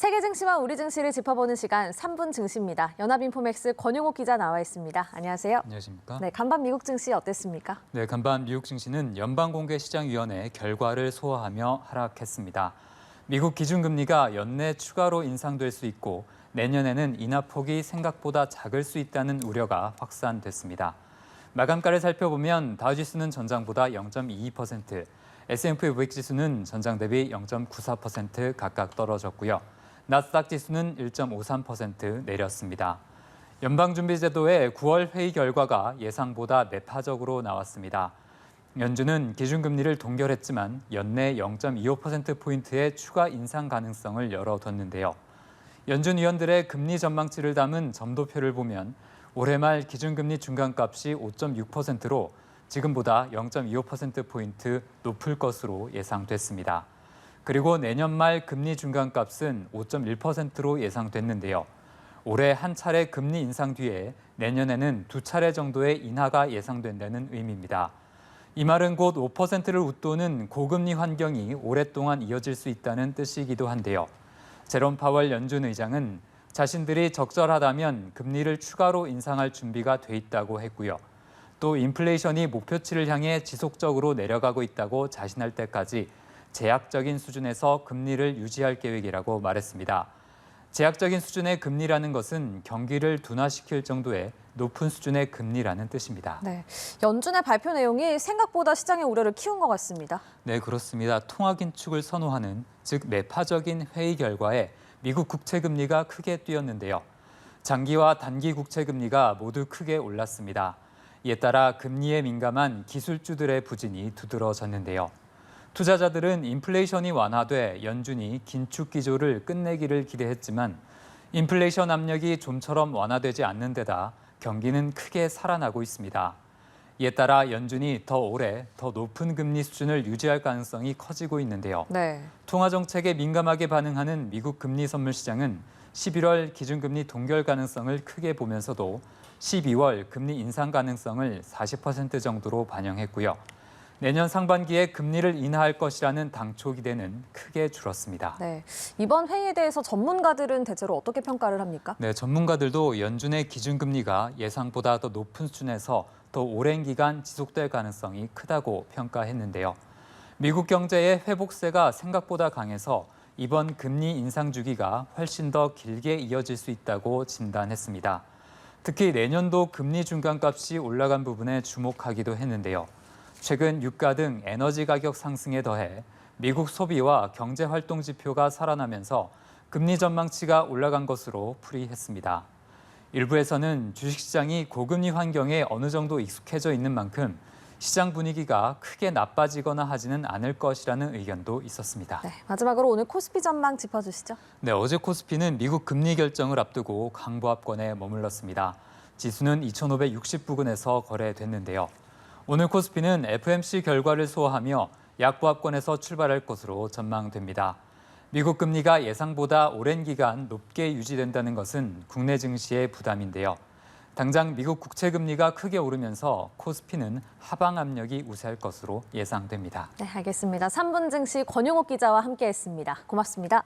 세계 증시와 우리 증시를 짚어보는 시간 3분 증시입니다. 연합인포맥스 권용옥 기자 나와 있습니다. 안녕하세요. 안녕하십니까? 네, 간밤 미국 증시 어땠습니까? 네, 간밤 미국 증시는 연방공개시장위원회 결과를 소화하며 하락했습니다. 미국 기준금리가 연내 추가로 인상될 수 있고 내년에는 인하폭이 생각보다 작을 수 있다는 우려가 확산됐습니다. 마감가를 살펴보면 다우지수는 전장보다 0.22%, S&P 500 지수는 전장 대비 0.94% 각각 떨어졌고요. 나스닥 지수는 1.53% 내렸습니다. 연방준비제도의 9월 회의 결과가 예상보다 매파적으로 나왔습니다. 연준은 기준금리를 동결했지만 연내 0.25%포인트의 추가 인상 가능성을 열어뒀는데요. 연준 위원들의 금리 전망치를 담은 점도표를 보면 올해 말 기준금리 중간값이 5.6%로 지금보다 0.25%포인트 높을 것으로 예상됐습니다. 그리고 내년 말 금리 중간값은 5.1%로 예상됐는데요. 올해 한 차례 금리 인상 뒤에 내년에는 두 차례 정도의 인하가 예상된다는 의미입니다. 이 말은 곧 5%를 웃도는 고금리 환경이 오랫동안 이어질 수 있다는 뜻이기도 한데요. 제롬 파월 연준 의장은 자신들이 적절하다면 금리를 추가로 인상할 준비가 돼 있다고 했고요. 또 인플레이션이 목표치를 향해 지속적으로 내려가고 있다고 자신할 때까지 제약적인 수준에서 금리를 유지할 계획이라고 말했습니다. 제약적인 수준의 금리라는 것은 경기를 둔화시킬 정도의 높은 수준의 금리라는 뜻입니다. 네, 연준의 발표 내용이 생각보다 시장의 우려를 키운 것 같습니다. 네, 그렇습니다. 통화 긴축을 선호하는, 즉 매파적인 회의 결과에 미국 국채금리가 크게 뛰었는데요. 장기와 단기 국채금리가 모두 크게 올랐습니다. 이에 따라 금리에 민감한 기술주들의 부진이 두드러졌는데요. 투자자들은 인플레이션이 완화돼 연준이 긴축 기조를 끝내기를 기대했지만 인플레이션 압력이 좀처럼 완화되지 않는 데다 경기는 크게 살아나고 있습니다. 이에 따라 연준이 더 오래 더 높은 금리 수준을 유지할 가능성이 커지고 있는데요. 네. 통화 정책에 민감하게 반응하는 미국 금리 선물 시장은 11월 기준금리 동결 가능성을 크게 보면서도 12월 금리 인상 가능성을 40% 정도로 반영했고요. 내년 상반기에 금리를 인하할 것이라는 당초 기대는 크게 줄었습니다. 네, 이번 회의에 대해서 전문가들은 대체로 어떻게 평가를 합니까? 네, 전문가들도 연준의 기준금리가 예상보다 더 높은 수준에서 더 오랜 기간 지속될 가능성이 크다고 평가했는데요. 미국 경제의 회복세가 생각보다 강해서 이번 금리 인상 주기가 훨씬 더 길게 이어질 수 있다고 진단했습니다. 특히 내년도 금리 중간값이 올라간 부분에 주목하기도 했는데요. 최근 유가 등 에너지 가격 상승에 더해 미국 소비와 경제 활동 지표가 살아나면서 금리 전망치가 올라간 것으로 풀이했습니다. 일부에서는 주식시장이 고금리 환경에 어느 정도 익숙해져 있는 만큼 시장 분위기가 크게 나빠지거나 하지는 않을 것이라는 의견도 있었습니다. 네, 마지막으로 오늘 코스피 전망 짚어주시죠. 네, 어제 코스피는 미국 금리 결정을 앞두고 강보합권에 머물렀습니다. 지수는 2,560부근에서 거래됐는데요. 오늘 코스피는 FOMC 결과를 소화하며 약보합권에서 출발할 것으로 전망됩니다. 미국 금리가 예상보다 오랜 기간 높게 유지된다는 것은 국내 증시의 부담인데요. 당장 미국 국채 금리가 크게 오르면서 코스피는 하방 압력이 우세할 것으로 예상됩니다. 네, 알겠습니다. 3분 증시 권용옥 기자와 함께했습니다. 고맙습니다.